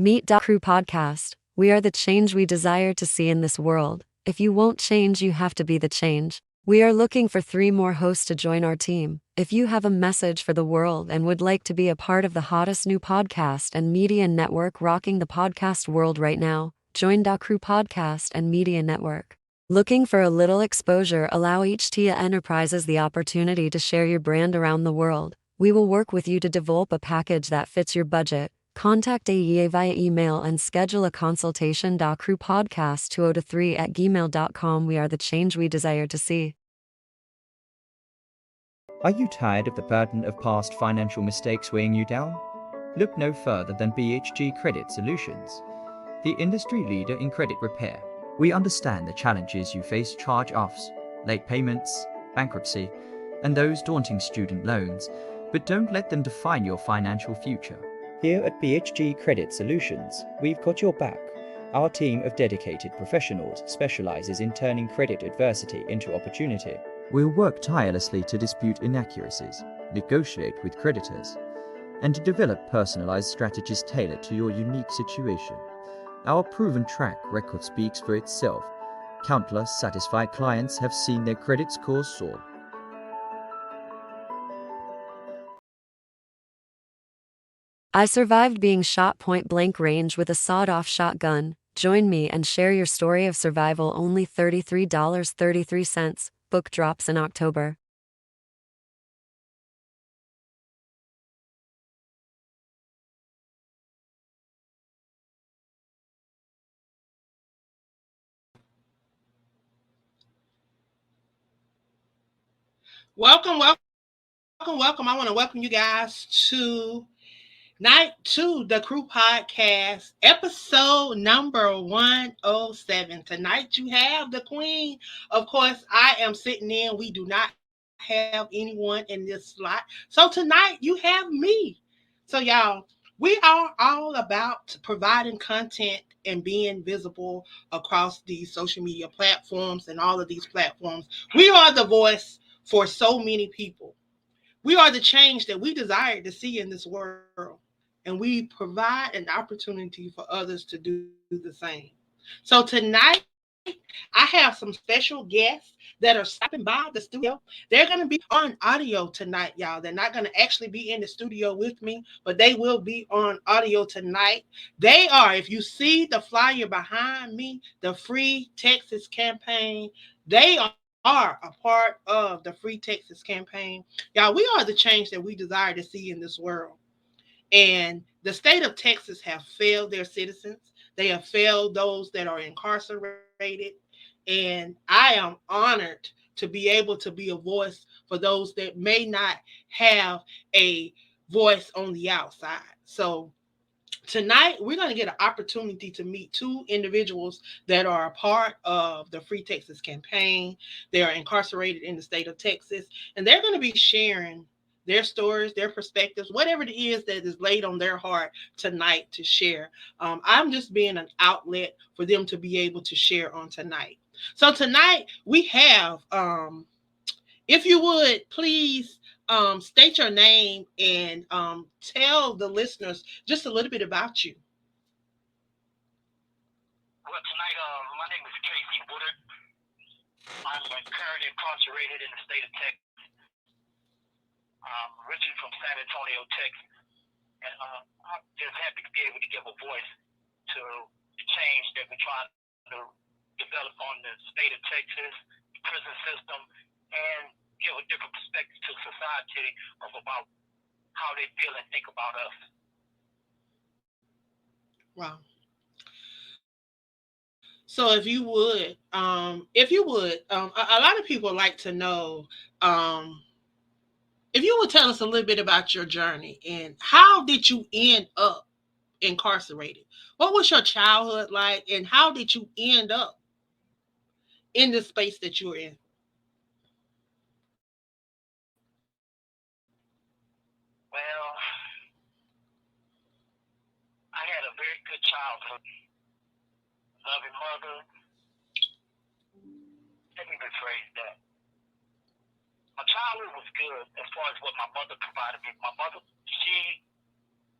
Meet Crew Podcast. We are the change we desire to see in this world. If you won't change, you have to be the change. We are looking for 3 more hosts to join our team. If you have a message for the world and would like to be a part of the hottest new podcast and media network rocking the podcast world right now, join Crew Podcast and Media Network. Looking for a little exposure? Allow IHEART Enterprises the opportunity to share your brand around the world. We will work with you to develop a package that fits your budget. Contact IHEART via email and schedule a consultation. Crewpodcast 2003@gmail.com. We are the change we desire to see. Are you tired of the burden of past financial mistakes weighing you down? Look no further than BHG Credit Solutions, the industry leader in credit repair. We understand the challenges you face: charge-offs, late payments, bankruptcy, and those daunting student loans, but don't let them define your financial future. Here at BHG Credit Solutions, we've got your back. Our team of dedicated professionals specializes in turning credit adversity into opportunity. We'll work tirelessly to dispute inaccuracies, negotiate with creditors, and to develop personalized strategies tailored to your unique situation. Our proven track record speaks for itself. Countless satisfied clients have seen their credit scores soar. I survived being shot point blank range with a sawed-off shotgun. Join me and share your story of survival. Only $33.33. Book drops in October. Welcome. I want to welcome you guys to Night 2, the Crew Podcast, episode number 107. Tonight you have the Queen. Of course, I am sitting in. We do not have anyone in this slot. So tonight you have me. So y'all, we are all about providing content and being visible across these social media platforms and all of these platforms. We are the voice for so many people. We are the change that we desire to see in this world. And we provide an opportunity for others to do the same. So tonight, I have some special guests that are stopping by the studio. They're going to be on audio tonight, y'all. They're not going to actually be in the studio with me, but they will be on audio tonight. They are, if you see the flyer behind me, the Free Texas campaign, they are a part of the Free Texas campaign. Y'all, we are the change that we desire to see in this world. And the state of Texas have failed their citizens. They have failed those that are incarcerated. And I am honored to be able to be a voice for those that may not have a voice on the outside. So tonight, we're going to get an opportunity to meet 2 individuals that are a part of the Free Texas campaign. They are incarcerated in the state of Texas, and they're going to be sharing their stories, their perspectives, whatever it is that is laid on their heart tonight to share. I'm just being an outlet for them to be able to share on tonight. So tonight, we have, if you would, please state your name and tell the listeners just a little bit about you. Well, tonight, my name is Casey Woodard. I'm currently incarcerated in the state of Texas. I'm originally from San Antonio, Texas. And I'm just happy to be able to give a voice to the change that we're trying to develop on the state of Texas, the prison system, and give a different perspective to society about how they feel and think about us. Wow. So if you would, a lot of people like to know, if you would tell us a little bit about your journey and how did you end up incarcerated? What was your childhood like, and how did you end up in the space that you're in? Well, I had a very good childhood. Loving mother. Let me rephrase that. My childhood was good as far as what my mother provided me. My mother, she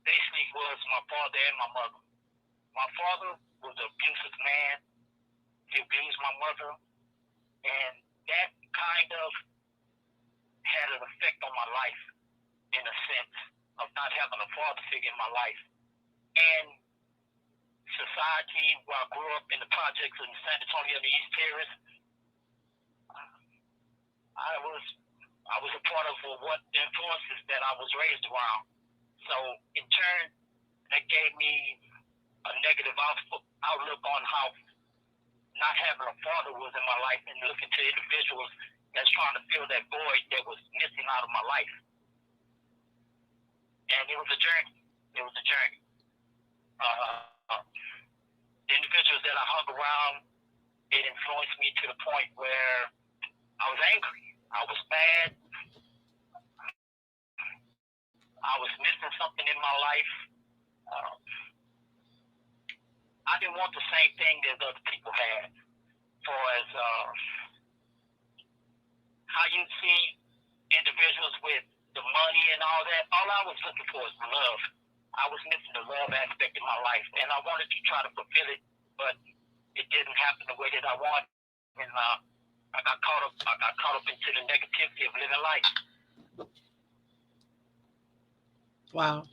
basically was my father and my mother. My father was an abusive man. He abused my mother, and that kind of had an effect on my life in a sense of not having a father figure in my life. And society, where I grew up in the projects in San Antonio and the East Terrace, I was a part of what the influences that I was raised around. So in turn, that gave me a negative outlook on how not having a father was in my life, and looking to individuals that's trying to fill that void that was missing out of my life. And it was a journey. It was a journey. The individuals that I hung around, it influenced me to the point where I was angry. I was mad. I was missing something in my life. I didn't want the same thing that other people had. For as how you see individuals with the money and all that, all I was looking for is love. I was missing the love aspect in my life, and I wanted to try to fulfill it, but it didn't happen the way that I wanted. And I got caught up into the negativity of living life. Wow.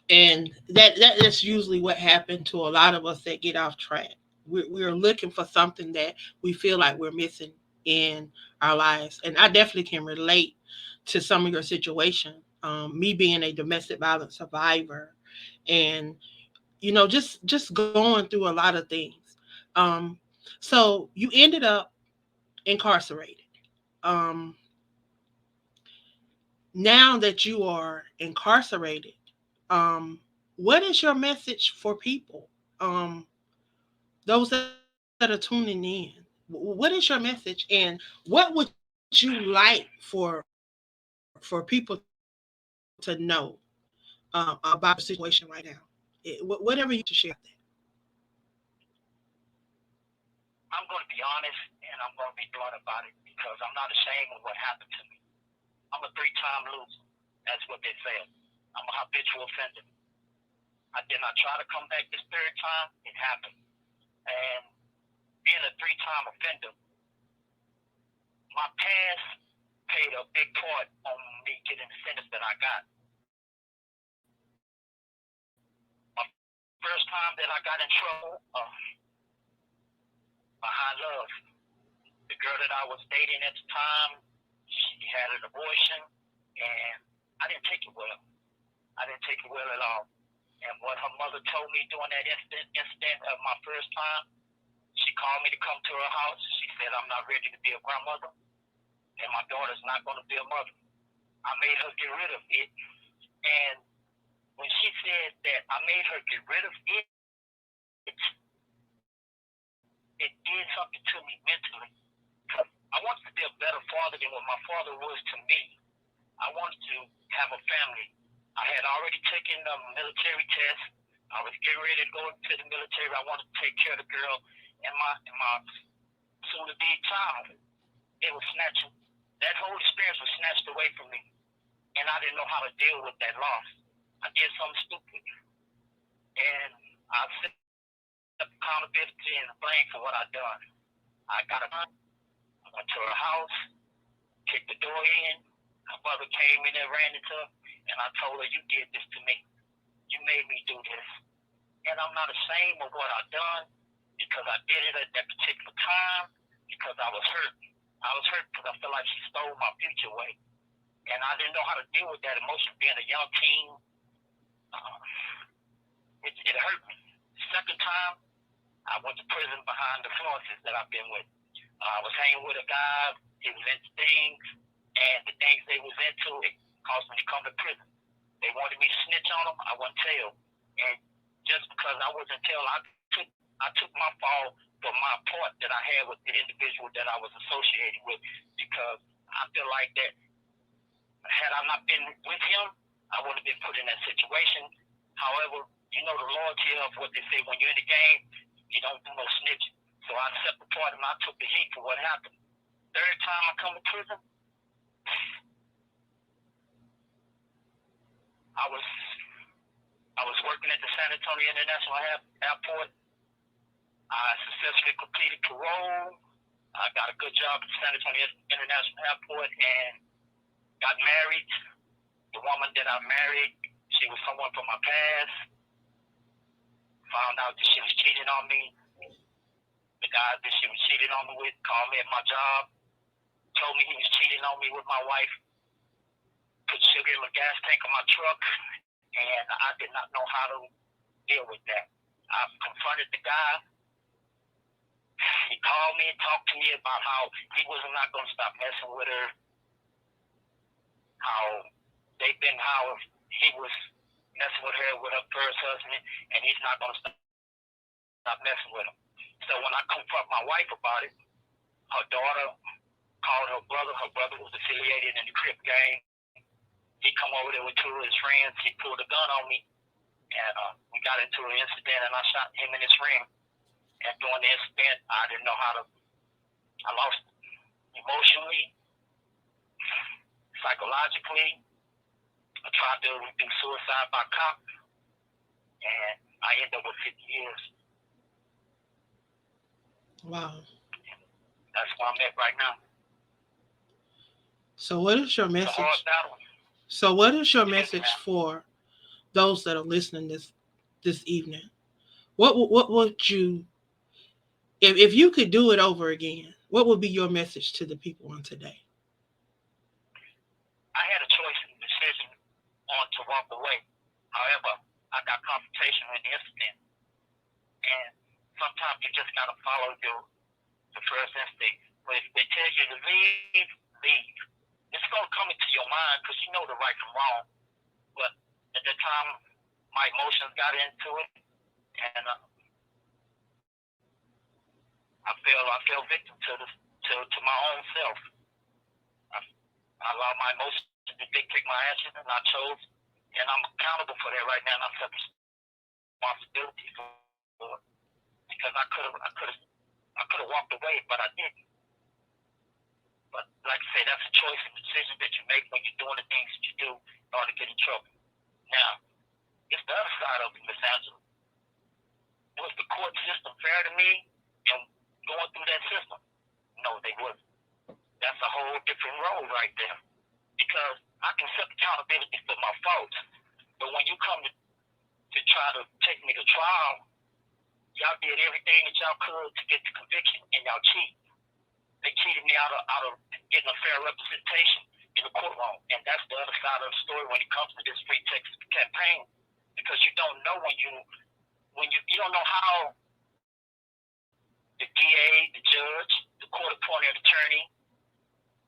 And that's usually what happened to a lot of us that get off track. We're looking for something that we feel like we're missing in our lives. And I definitely can relate to some of your situation. Me being a domestic violence survivor, and just going through a lot of things. So you ended up incarcerated. Um, Now that you are incarcerated, what is your message for people? Those that are tuning in. What is your message, and what would you like for people to know about your situation right now? Whatever you want to share about that. I'm going to be honest, and I'm going to be blunt about it, because I'm not ashamed of what happened to me. I'm a 3-time loser. That's what they said. I'm a habitual offender. I did not try to come back this 3rd time. It happened. And being a 3-time offender, my past played a big part on me getting the sentence that I got. My first time that I got in trouble behind love, the girl that I was dating at the time, she had an abortion, and I didn't take it well. I didn't take it well at all. And what her mother told me during that incident of my first time, she called me to come to her house. She said, I'm not ready to be a grandmother, and my daughter's not going to be a mother. I made her get rid of it. And when she said that I made her get rid of it, it did something to me mentally. I wanted to be a better father than what my father was to me. I wanted to have a family. I had already taken the military test. I was getting ready to go into the military. I wanted to take care of the girl and my soon-to-be child. It was snatched. That whole experience was snatched away from me, and I didn't know how to deal with that loss. I did something stupid, and I accepted accountability and the blame for what I done. I got a gun. I went to her house, kicked the door in. Her mother came in and ran into her, and I told her, you did this to me. You made me do this. And I'm not ashamed of what I done, because I did it at that particular time, because I was hurt. I was hurt because I felt like she stole my future away. And I didn't know how to deal with that emotion being a young teen. It hurt me. Second time, I went to prison behind the influences that I've been with. I was hanging with a guy. He was into things, and the things they was into, it caused me to come to prison. They wanted me to snitch on them. I wouldn't tell. And just because I wasn't tell, I took my fall for my part that I had with the individual that I was associated with, because I feel like that had I not been with him, I wouldn't have been put in that situation. However, you know the loyalty of what they say, when you're in the game, you don't do no snitching. So I set the part and I took the heat for what happened. Third time I come to prison, I was I was working at the San Antonio International Airport. I successfully completed parole. I got a good job at the San Antonio International Airport and got married. The woman that I married, she was someone from my past. Found out that she was cheating on me. The guy that she was cheating on me with called me at my job, told me he was cheating on me with my wife, put sugar in my gas tank on my truck, and I did not know how to deal with that. I confronted the guy. He called me and talked to me about how he was not going to stop messing with her, how he was messing with her with her first husband, and he's not going to stop messing with him. So when I confront my wife about it, her daughter called her brother. Her brother was affiliated in the Crip gang. He come over there with two of his friends. He pulled a gun on me, and we got into an incident, and I shot him in his ring. And during the incident, I didn't know how to. I lost emotionally, psychologically. I tried to do suicide by cop, and I ended up with 50 years. Wow. That's where I'm at right now. So what is your message? It's a hard battle. So what is your message for those that are listening this evening? What would you, if you could do it over again, what would be your message to the people on today? I had a choice and decision on to walk away. However, I got confrontation with the incident. And sometimes you just got to follow the first instinct. But if they tell you to leave, leave. It's going to come into your mind because you know the right from wrong. But at the time, my emotions got into it, and I fell victim to my own self. I allowed my emotions to dictate my actions, and I chose, and I'm accountable for that right now, and I accept responsibility for it because I could have walked away, but I didn't. But like I say, that's a choice and decision that you make when you're doing the things that you do in order to get in trouble. Now, it's the other side of it, Miss Angela. Was the court system fair to me and going through that system? No, they wasn't. That's a whole different role right there. Because I can accept accountability for my faults. But when you come to try to take me to trial, y'all did everything that y'all could to get the conviction, and y'all cheat. They cheated me out of getting a fair representation in the courtroom. And that's the other side of the story when it comes to this Free Texas campaign. Because you don't know when you don't know how the DA, the judge, the court-appointed attorney,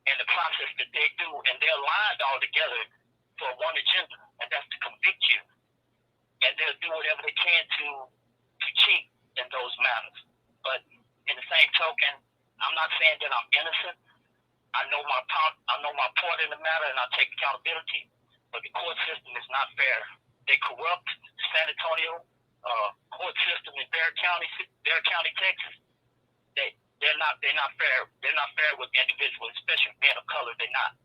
and the process that they do, and they're aligned all together for one agenda, and that's to convict you. And they'll do whatever they can to cheat in those matters. But in the same token, I'm not saying that I'm innocent. I know my part in the matter, and I take accountability. But the court system is not fair. They corrupt. The San Antonio court system in Bexar County, Texas. They're not fair. They're not fair with the individuals, especially men of color. They're not.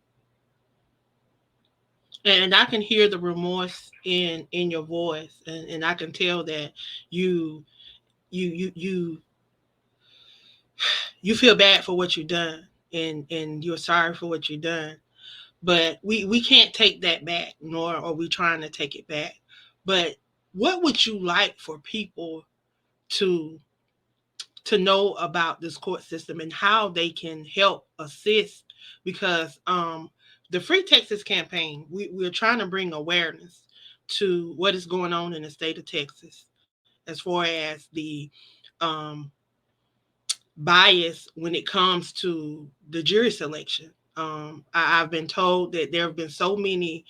And I can hear the remorse in your voice, and I can tell that you feel bad for what you've done, and you're sorry for what you've done. But we can't take that back, nor are we trying to take it back. But what would you like for people to know about this court system and how they can help assist? Because the Free Texas campaign, we're trying to bring awareness to what is going on in the state of Texas as far as the bias when it comes to the jury selection. I've been told that there have been so many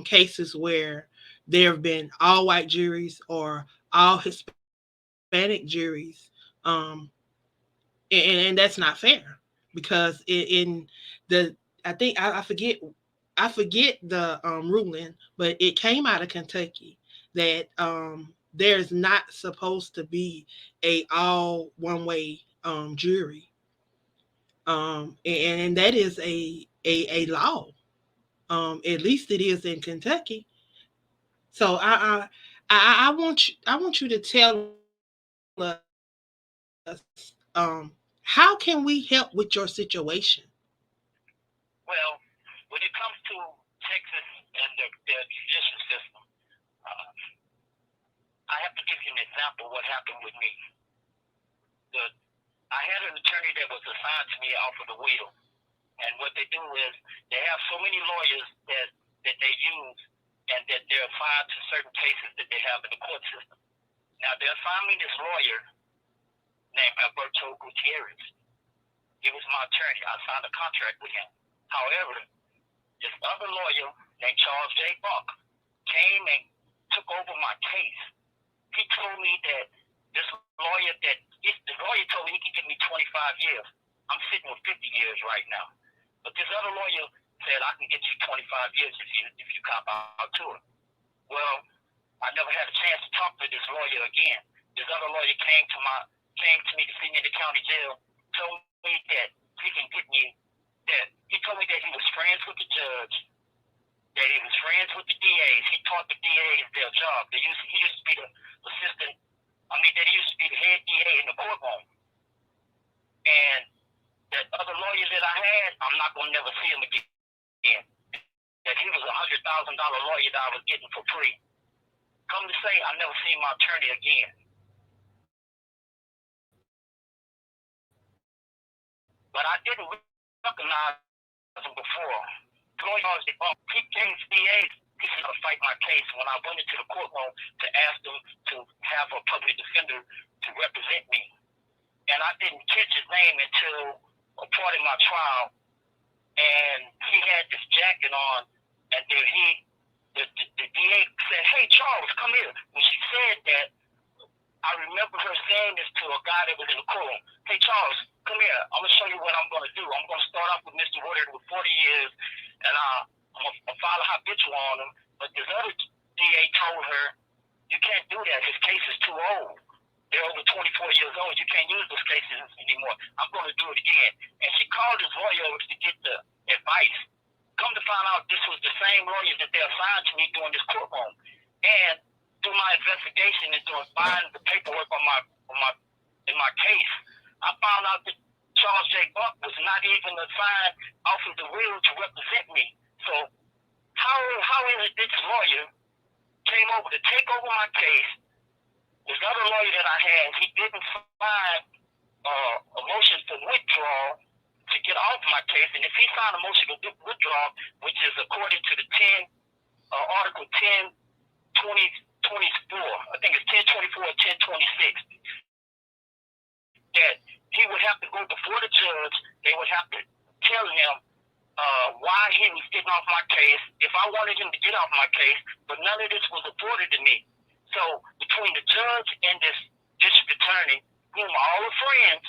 cases where there have been all white juries or all Hispanic juries, and that's not fair, because in the I forget the ruling, but it came out of Kentucky that there's not supposed to be a all one way jury, and that is a law. At least it is in Kentucky. So I want you to tell us, how can we help with your situation? Well, when it comes to Texas and their judicial system, uh, I have to give you an example of what happened with me. I had an attorney that was assigned to me off of the wheel, and what they do is they have so many lawyers that they use, and that they're assigned to certain cases that they have in the court system. Now they assigned me this lawyer named Alberto Gutierrez. He was my attorney. I signed a contract with him. However, this other lawyer named Charles J. Buck came and took over my case. He told me that this lawyer the lawyer told me he could give me 25 years. I'm sitting with 50 years right now. But this other lawyer said I can get you 25 years if you cop out to it. Well, I never had a chance to talk to this lawyer again. This other lawyer came to me to see me in the county jail, told me that he can get me he told me that he was friends with the judge, that he was friends with the DAs. He taught the DAs their job. He used to be the assistant. That he used to be the head DA in the courtroom. And that other lawyer that I had, I'm not going to never see him again. That he was $100,000 lawyer that I was getting for free. Come to say, I never seen my attorney again. But I didn't recognize him before. The lawyer, he came to DAs. He said to fight my case when I went into the courtroom to ask them to have a public defender to represent me. And I didn't catch his name until a part of my trial. And he had this jacket on, and then the DA said, "Hey, Charles, come here." When she said that, I remember her saying this to a guy that was in the courtroom. "Hey, Charles, come here. I'm going to show you what I'm going to do. I'm going to start off with Mr. Woodard with 40 years, and I'm going to file a habitual on him." But this other DA told her, "You can't do that. His case is too old. They're over 24 years old. You can't use those cases anymore. I'm going to do it again." And she called his lawyer over to get the advice. Come to find out, this was the same lawyer that they assigned to me during this courtroom. And through my investigation and doing finding the paperwork in my case, I found out that Charles J. Buck was not even assigned off of the wheel to represent me. So how is it this lawyer came over to take over my case? This other lawyer that I had, he didn't sign a motion for withdrawal to get off my case. And if he signed a motion to withdraw, which is according to the Article 10, 2024, I think it's 1024 or 1026, that he would have to go before the judge. They would have to tell him why he was getting off my case, if I wanted him to get off my case, but none of this was afforded to me. So between the judge and this district attorney, whom all are friends,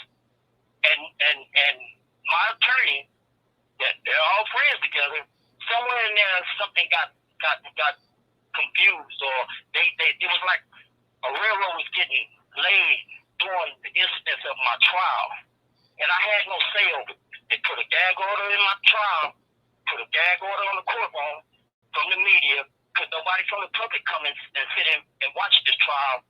and my attorney, that they're all friends together, somewhere in there something got confused, or it was like a railroad was getting laid during the incidents of my trial, and I had no say over it. They put a gag order in my trial, put a gag order on the courtroom from the media, because nobody from the public come in and sit in and watch this trial.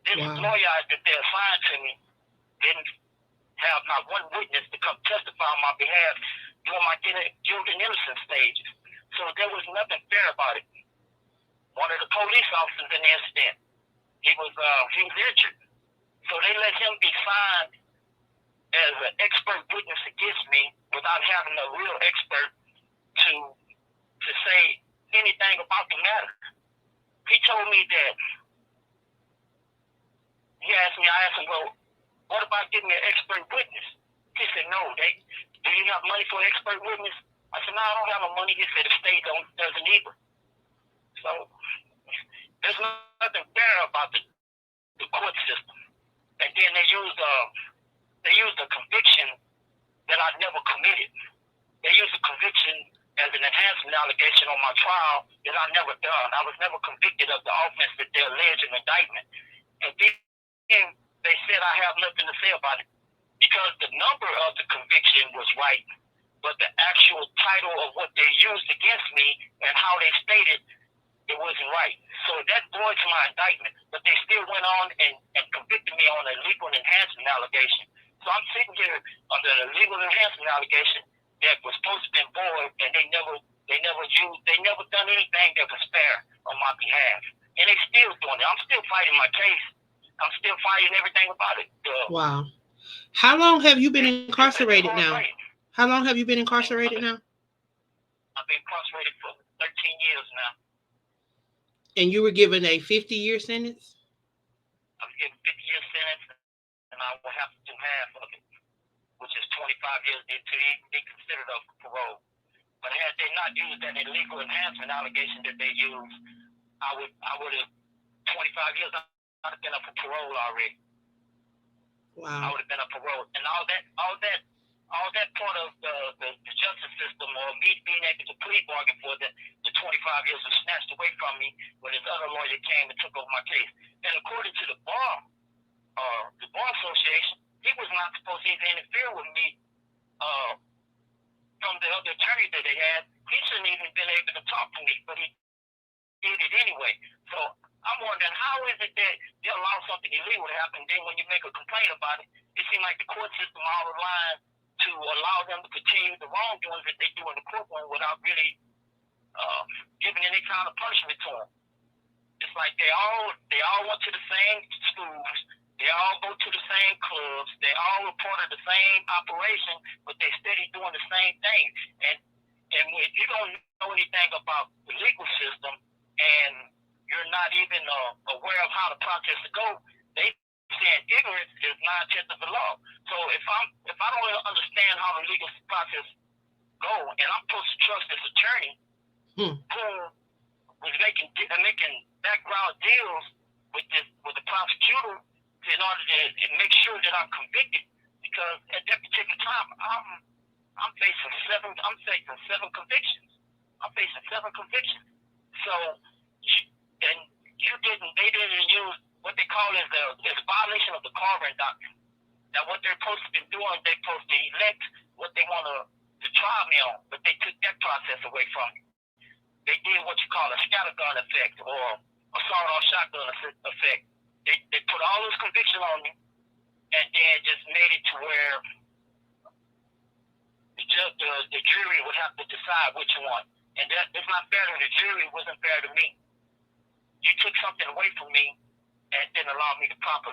This lawyer that they assigned to me didn't have not one witness to come testify on my behalf during my guilt and innocence stages. So there was nothing fair about it. One of the police officers in the incident, he was injured. So they let him be signed as an expert witness against me without having a real expert to say anything about the matter. He told me that, I asked him, "Well, what about getting an expert witness?" He said, "No, do you have money for an expert witness?" I said, "No, I don't have no money." He said, "The state doesn't either." So there's nothing fair about the court system. And then they used a conviction that I never committed. They used a conviction as an enhancement allegation on my trial that I never done. I was never convicted of the offense that they alleged in the indictment. And then they said I have nothing to say about it because the number of the conviction was right, but the actual title of what they used against me and how they stated it wasn't right. So that voids my indictment. But they still went on and convicted me on a legal enhancement allegation. So I'm sitting here under a legal enhancement allegation that was supposed to be void, and they never done anything that was fair on my behalf. And they still doing it. I'm still fighting my case. I'm still fighting everything about it. Wow. How long have you been incarcerated now? How long have you been incarcerated now? I've been incarcerated for 13 years now. And you were given a 50-year sentence? I was given a 50-year sentence, and I will have to do half of it, which is 25 years to be considered of parole. But had they not used that illegal enhancement allegation that they used, I would have 25 years. I'd have been up for parole already. Wow. I would have been up for parole, and all that part of the justice system, or me being able to plea bargain for the 25 years was snatched away from me when this other lawyer came and took over my case. And according to the bar association, he was not supposed to even interfere with me from the other attorney that they had. He shouldn't even been able to talk to me, but he did it anyway. So I'm wondering, how is it that they allow something illegal to happen, then when you make a complaint about it, it seems like the court system all aligned to allow them to continue the wrongdoings that they do in the courtroom without really giving any kind of punishment to them. It's like they all went to the same schools, they all go to the same clubs, they all are part of the same operation, but they steady doing the same thing. And if you don't know anything about the legal system and you're not even aware of how the process go, they saying ignorance is 9/10 of the law. So if I don't understand how the legal process go, and I'm supposed to trust this attorney who was making background deals with the prosecutor in order to make sure that I'm convicted, because at that particular time I'm facing seven convictions. I'm facing 7 convictions. So, and they didn't use what they call is a violation of the Carver doctrine. Now, what they're supposed to be doing, they're supposed to elect what they want to try me on, but they took that process away from me. They did what you call a scattergun effect or a sawed-off shotgun effect. They put all those convictions on me, and then just made it to where the jury would have to decide which one. And that it's not fair to the jury. It wasn't fair to me. You took something away from me and didn't allow me the proper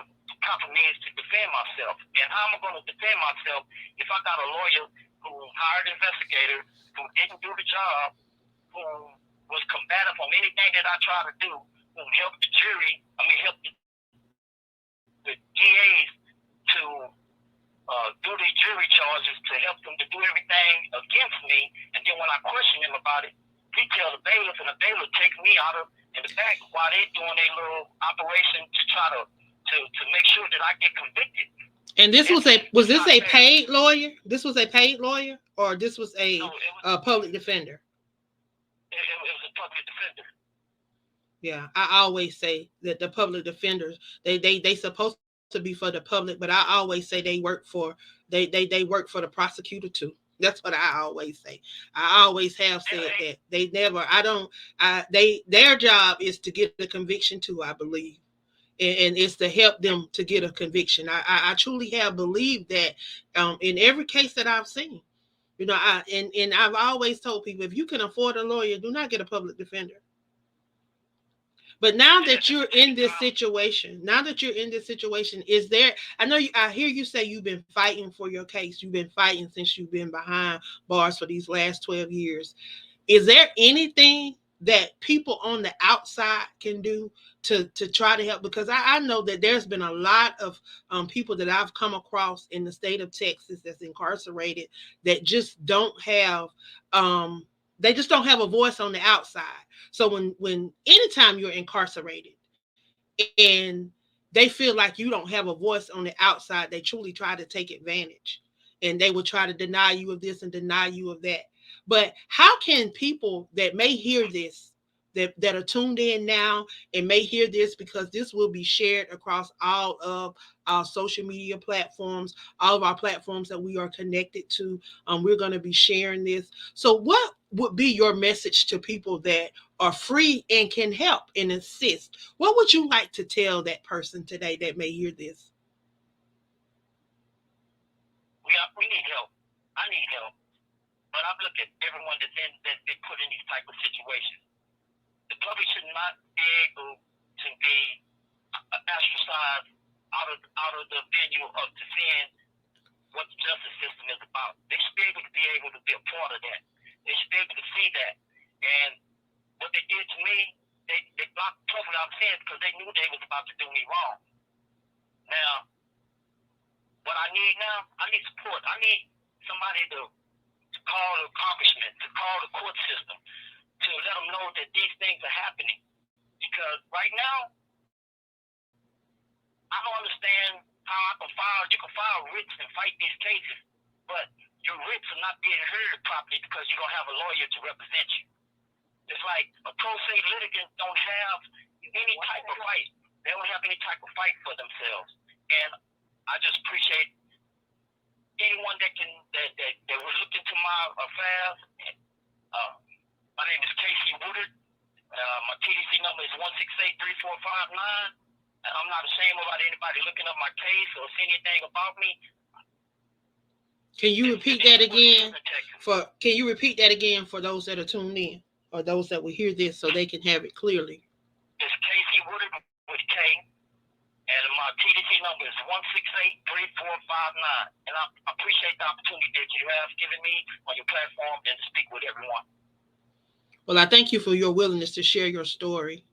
means to defend myself. And how am I going to defend myself if I got a lawyer who hired an investigator, who didn't do the job, who was combative on anything that I tried to do, who helped the jury, helped the DAs to do the jury charges, to help them to do everything against me, and then when I question him about it, he tell the bailiff, and the bailiff take me out of in the back while they doing their little operation to try to make sure that I get convicted. And this was this a paid lawyer? This was a paid lawyer, or this was a public defender? It was a public defender. Yeah, I always say that the public defenders, they supposed to be for the public, but I always say they work for the prosecutor too. That's what I always say. I always have said that their job is to get the conviction too, I believe. And it's to help them to get a conviction. I truly have believed that in every case that I've seen. And I've always told people, if you can afford a lawyer, do not get a public defender. But now that you're in this situation, is there, I hear you say you've been fighting for your case. You've been fighting since you've been behind bars for these last 12 years. Is there anything that people on the outside can do to try to help? Because I know that there's been a lot of people that I've come across in the state of Texas that's incarcerated that just don't have a voice on the outside. So when anytime you're incarcerated and they feel like you don't have a voice on the outside, they truly try to take advantage, and they will try to deny you of this and deny you of that. But how can people that may hear this, that are tuned in now and may hear this, because this will be shared across all of our social media platforms, all of our platforms that we are connected to, we're going to be sharing this. So would be your message to people that are free and can help and assist? What would you like to tell that person today that may hear this? We need help. I need help. But I look at everyone that's been put in these type of situations. The public should not be able to be ostracized out of the venue of to seeing what the justice system is about. They should be able to be a part of that. They should be able to see that. And what they did to me, they blocked totally out of sense because they knew they was about to do me wrong. Now, what I need now, I need support. I need somebody to call the congressman, to call the court system, to let them know that these things are happening. Because right now, I don't understand how you can file writs and fight these cases, but your writs are not being heard properly because you don't have a lawyer to represent you. It's like a pro se litigant don't have any type of fight. They don't have any type of fight for themselves. And I just appreciate anyone that will look into my affairs. My name is Casey Woodard. My TDC number is 168-3459. And I'm not ashamed about anybody looking up my case or seeing anything about me. Can you repeat that again? Can you repeat that again for those that are tuned in or those that will hear this so they can have it clearly? It's Casey Woodard with K, and my TDC number is 168-3459. And I appreciate the opportunity that you have given me on your platform and to speak with everyone. Well, I thank you for your willingness to share your story.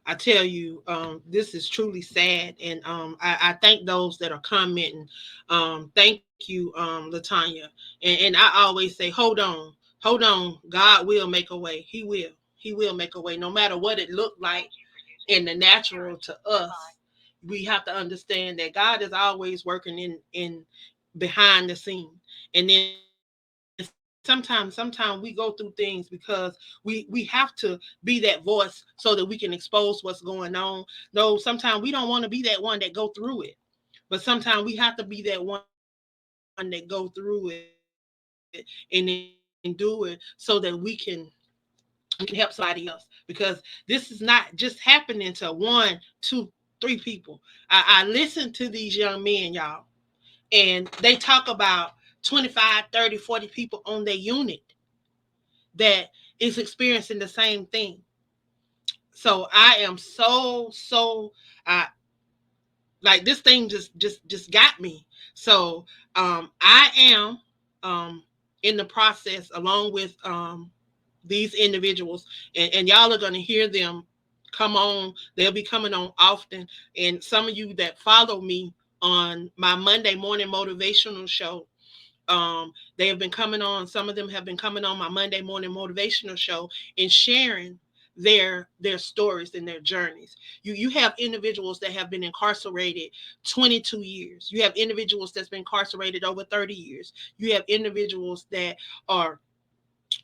I tell you, this is truly sad, and I thank those that are commenting. Thank you, Latanya. And I always say, hold on. God will make a way. He will make a way, no matter what it looked like in the natural to us. We have to understand that God is always working in behind the scene, and then sometimes we go through things because we have to be that voice so that we can expose what's going on. No, sometimes we don't want to be that one that go through it, but sometimes we have to be that one that go through it and do it so that we can help somebody else, because this is not just happening to 1, 2, 3 people. I listen to these young men, y'all, and they talk about 25, 30, 40 people on their unit that is experiencing the same thing. So I am so like, this thing just got me. So I am in the process, along with these individuals, and y'all are going to hear them come on. They'll be coming on often, and some of you that follow me on my Monday morning motivational show, they have been coming on. Some of them have been coming on my Monday morning motivational show and sharing their stories and their journeys. You have individuals that have been incarcerated 22 years. You have individuals that's been incarcerated over 30 years. You have individuals that are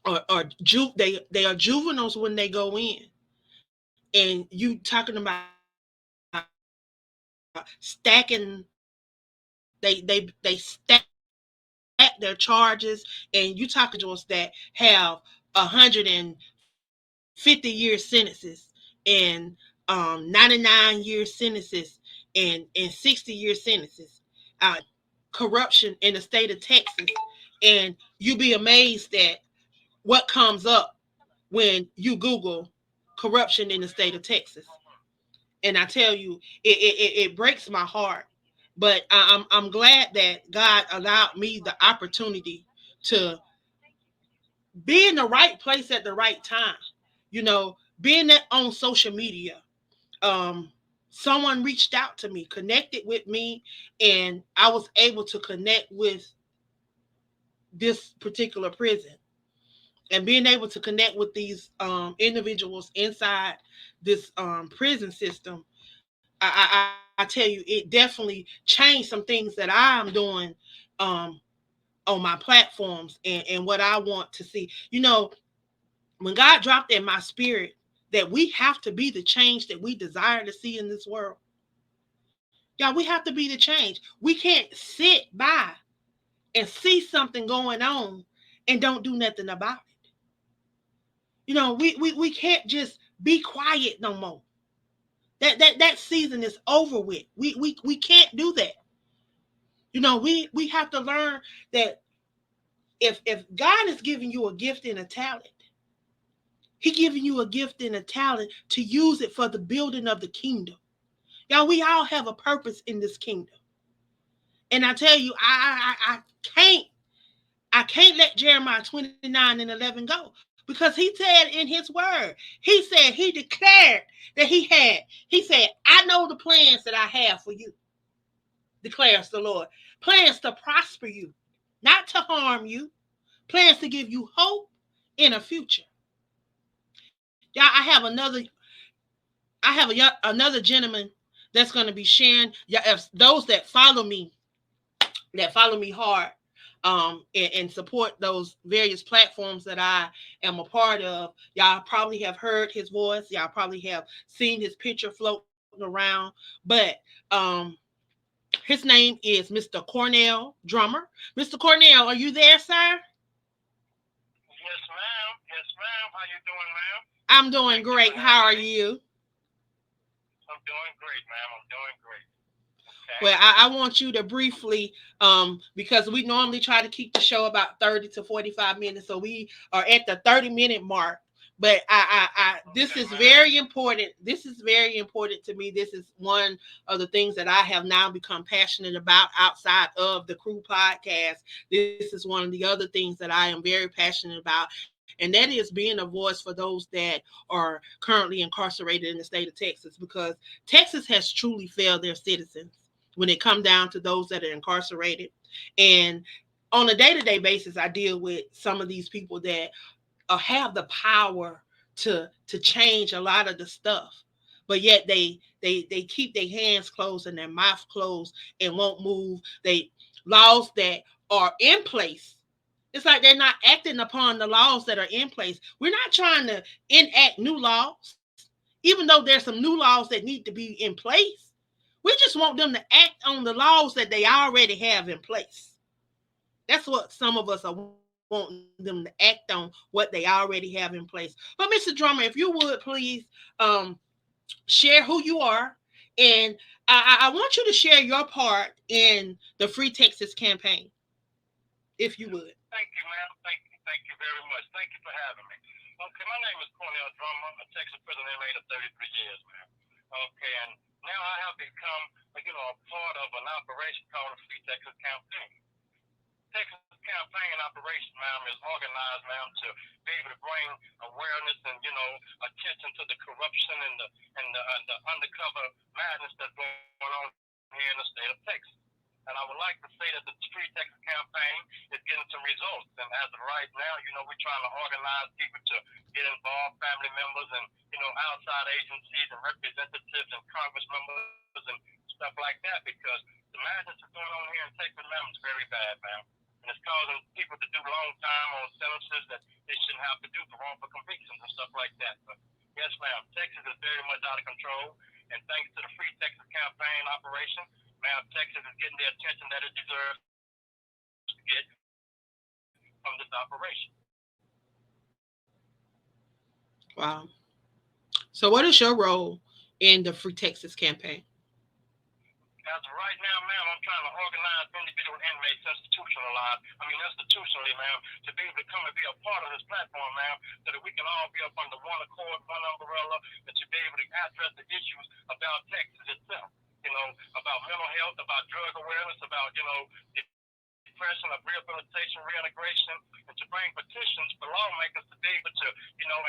they are juveniles when they go in, and you talking about stacking. They stack their charges, and you talking to us that have 150-year sentences and 99-year sentences and 60-year sentences. Corruption in the state of Texas, and you be amazed at what comes up when you Google corruption in the state of Texas. And I tell you, it breaks my heart. But I'm glad that God allowed me the opportunity to be in the right place at the right time. Being that on social media, someone reached out to me, connected with me, and I was able to connect with this particular prison. And being able to connect with these individuals inside this prison system, I tell you, it definitely changed some things that I'm doing on my platforms, and what I want to see. When God dropped in my spirit that we have to be the change that we desire to see in this world. Yeah, we have to be the change. We can't sit by and see something going on and don't do nothing about it. You know, we can't just be quiet no more. That season is over with. We can't do that. You know, we have to learn that if God is giving you a gift and a talent, He giving you a gift and a talent to use it for the building of the kingdom. Y'all, we all have a purpose in this kingdom. And I tell you, I can't let Jeremiah 29:11 go, because he said in his word, he declared that he said, I know the plans that I have for you, declares the Lord. Plans to prosper you, not to harm you, plans to give you hope in a future. Yeah, another gentleman that's going to be sharing. Yeah, if those that follow me hard, and support those various platforms that I am a part of, y'all probably have heard his voice. Y'all probably have seen his picture floating around. But his name is Mr. Cornell Drummer. Mr. Cornell, are you there, sir? Yes, ma'am. Yes, ma'am. How you doing, ma'am? I'm doing great. How are you? I'm doing great, ma'am. I'm doing great. Okay. Well, I want you to briefly, because we normally try to keep the show about 30 to 45 minutes. So we are at the 30-minute mark. But this is very important. This is very important to me. This is one of the things that I have now become passionate about outside of the Crew podcast. This is one of the other things that I am very passionate about. And that is being a voice for those that are currently incarcerated in the state of Texas, because Texas has truly failed their citizens when it comes down to those that are incarcerated. And on a day-to-day basis, I deal with some of these people that have the power to change a lot of the stuff, but yet they keep their hands closed and their mouth closed and won't move. They laws that are in place, it's like they're not acting upon the laws that are in place. We're not trying to enact new laws, even though there's some new laws that need to be in place. We just want them to act on the laws that they already have in place. That's what some of us are wanting them to act on, what they already have in place. But Mr. Drummer, if you would please, share who you are, and I want you to share your part in the Free Texas campaign, if you would. Thank you, ma'am. Thank you very much. Thank you for having me. Okay, my name is Cornell Drummer. I'm a Texas prison inmate of 33 years, ma'am. Okay, and now I have become, a part of an operation called the Free Texas Campaign. Texas Campaign operation, ma'am, is organized, ma'am, to be able to bring awareness and, attention to the corruption and the undercover madness that's going on here in the state of Texas. And I would like to say that the Free Texas Campaign is getting some results. And as of right now, we're trying to organize people to get involved, family members and, outside agencies and representatives and Congress members and stuff like that, because the madness that's going on here in Texas, ma'am, is very bad, ma'am. And it's causing people to do long time on sentences that they shouldn't have to do for wrongful convictions and stuff like that. But yes, ma'am, Texas is very much out of control. And thanks to the Free Texas Campaign operation, ma'am, Texas is getting the attention that it deserves to get from this operation. Wow. So what is your role in the Free Texas Campaign? As of right now, ma'am, I'm trying to organize individual inmates institutionally, ma'am, to be able to come and be a part of this platform, ma'am, so that we can all be up under one accord, one umbrella, and to be able to address the issues about Texas itself, about mental health, about drug awareness, about, depression, of rehabilitation, reintegration, and to bring petitions for lawmakers to be able to,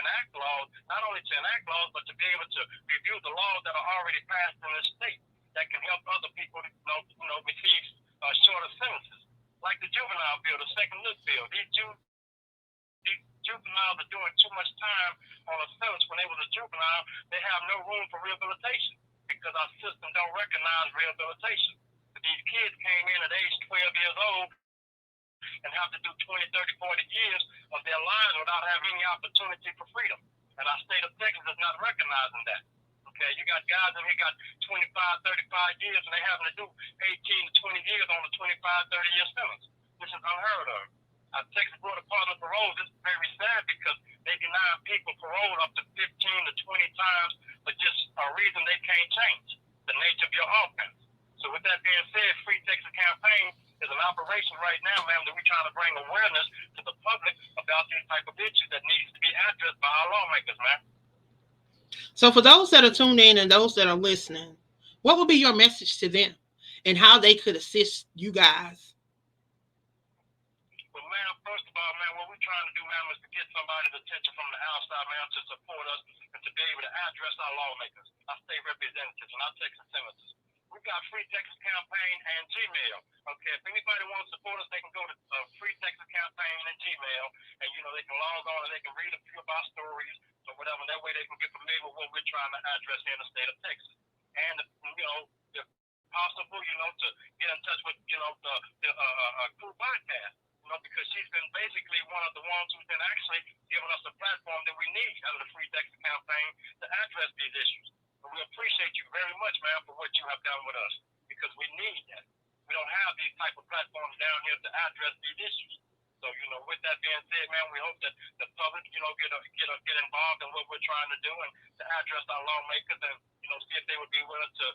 enact laws, not only to enact laws, but to be able to review the laws that are already passed in this state that can help other people, receive shorter sentences. Like the juvenile bill, the second look bill. These juveniles are doing too much time on a sentence. When they was a juvenile, they have no room for rehabilitation because our system don't recognize rehabilitation. These kids came in at age 12 years old and have to do 20, 30, 40 years of their lives without having any opportunity for freedom. And our state of Texas is not recognizing that. Okay, you got guys in here got 25, 35 years, and they're having to do 18 to 20 years on a 25, 30-year sentence. This is unheard of. Our Texas Board of Parole is very sad because they deny people parole up to 15 to 20 times for just a reason they can't change the nature of your offense. So with that being said, Free Texas Campaign is an operation right now, ma'am, that we're trying to bring awareness to the public about these type of issues that needs to be addressed by our lawmakers, ma'am. So for those that are tuned in and those that are listening, what would be your message to them and how they could assist you guys? Well, ma'am, first of all, ma'am, what we're trying to do, ma'am, is to get somebody's attention from the outside, ma'am, to support us and to be able to address our lawmakers, our state representatives, and our Texas senators. We've got Free Texas Campaign and Gmail. Okay, if anybody wants to support us, they can go to Free Texas Campaign and Gmail, and they can log on and they can read a few of our stories or whatever. That way, they can get familiar with what we're trying to address here in the state of Texas. And if possible, to get in touch with the crew podcast. Because she's been basically one of the ones who's been actually giving us the platform that we need out of the Free Texas Campaign to address these issues. And we appreciate you very much, ma'am, for what you have done with us, because we need that. We don't have these type of platforms down here to address these issues. So, with that being said, man, we hope that the public, get involved in what we're trying to do and to address our lawmakers and, see if they would be willing to,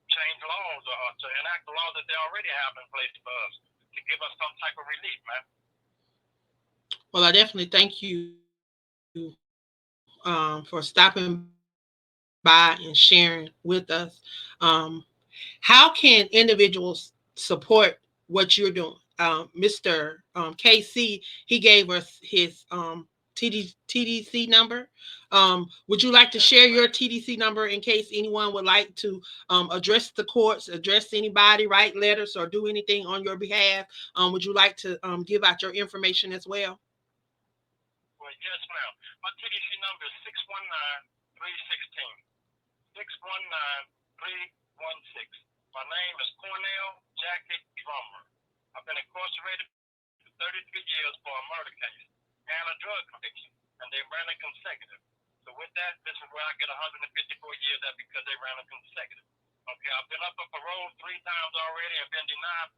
change laws or to enact the laws that they already have in place for us to give us some type of relief, man. Well, I definitely thank you for stopping by and sharing with us. How can individuals support what you're doing? Mr. KC, he gave us his TDC number. Would you like to share your TDC number in case anyone would like to address the courts, address anybody, write letters, or do anything on your behalf? Would you like to give out your information as well? Well, yes, ma'am. My TDC number is 619-316. 619-316. My name is Cornell Jackie Drummer. I've been incarcerated for 33 years for a murder case and a drug conviction, and they ran it consecutive. So with that, this is where I get 154 years at, because they ran it consecutive. Okay, I've been up for parole 3 times already and been denied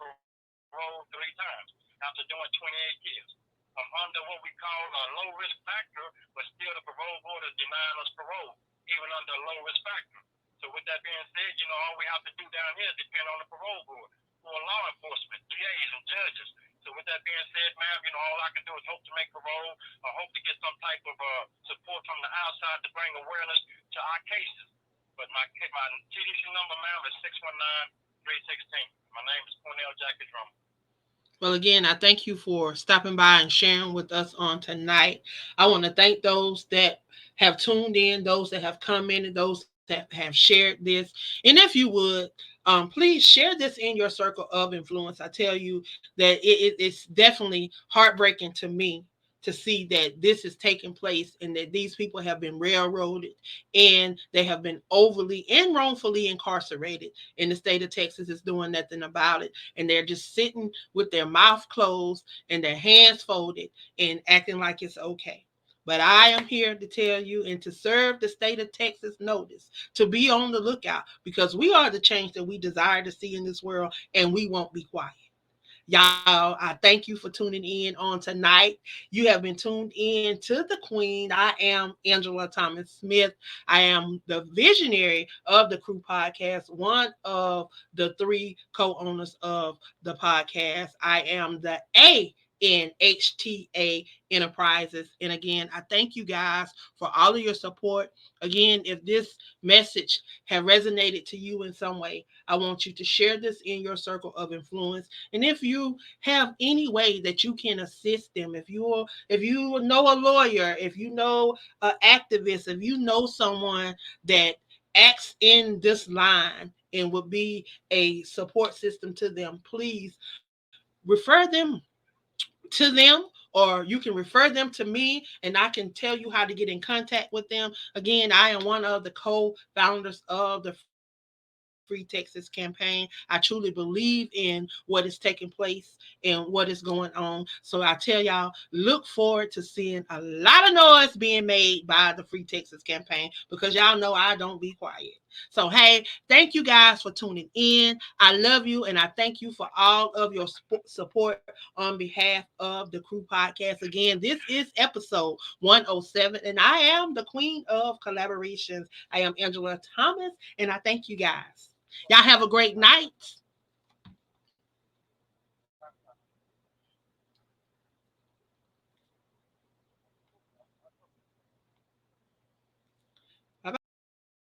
parole 3 times after doing 28 years. I'm under what we call a low risk factor, but still the parole board is denying us parole, even under a low risk factor. So with that being said, all we have to do down here is depend on the parole board, or law enforcement, DAs and judges. So with that being said, ma'am, all I can do is hope to make parole, or hope to get some type of support from the outside to bring awareness to our cases. But my TDC number, ma'am, is 619-316. My name is Cornell Jackie Drummer. Well, again, I thank you for stopping by and sharing with us on tonight. I want to thank those that have tuned in, those that have commented, those that have shared this. And if you would, please share this in your circle of influence. I tell you that it's definitely heartbreaking to me to see that this is taking place and that these people have been railroaded and they have been overly and wrongfully incarcerated, and the state of Texas is doing nothing about it. And they're just sitting with their mouth closed and their hands folded and acting like it's okay. But I am here to tell you and to serve the state of Texas notice to be on the lookout, because we are the change that we desire to see in this world, and we won't be quiet. Y'all, I thank you for tuning in on tonight. You have been tuned in to the Queen. I am Angela Thomas Smith. I am the visionary of the Crew Podcast, one of the 3 co-owners of the podcast. I am the A in HTA Enterprises. And again, I thank you guys for all of your support. Again, if this message have resonated to you in some way, I want you to share this in your circle of influence. And if you have any way that you can assist them, if you know a lawyer, if you know an activist, if you know someone that acts in this line and would be a support system to them, please refer them to them, or you can refer them to me and I can tell you how to get in contact with them. Again, I am one of the co-founders of the Free Texas campaign. I truly believe in what is taking place and what is going on. So I tell y'all, look forward to seeing a lot of noise being made by the Free Texas campaign, because y'all know I don't be quiet. So, hey, thank you guys for tuning in. I love you, and I thank you for all of your support on behalf of the Crew Podcast. Again, this is episode 107, and I am the queen of collaborations. I am Angela Thomas, and I thank you guys. Y'all have a great night.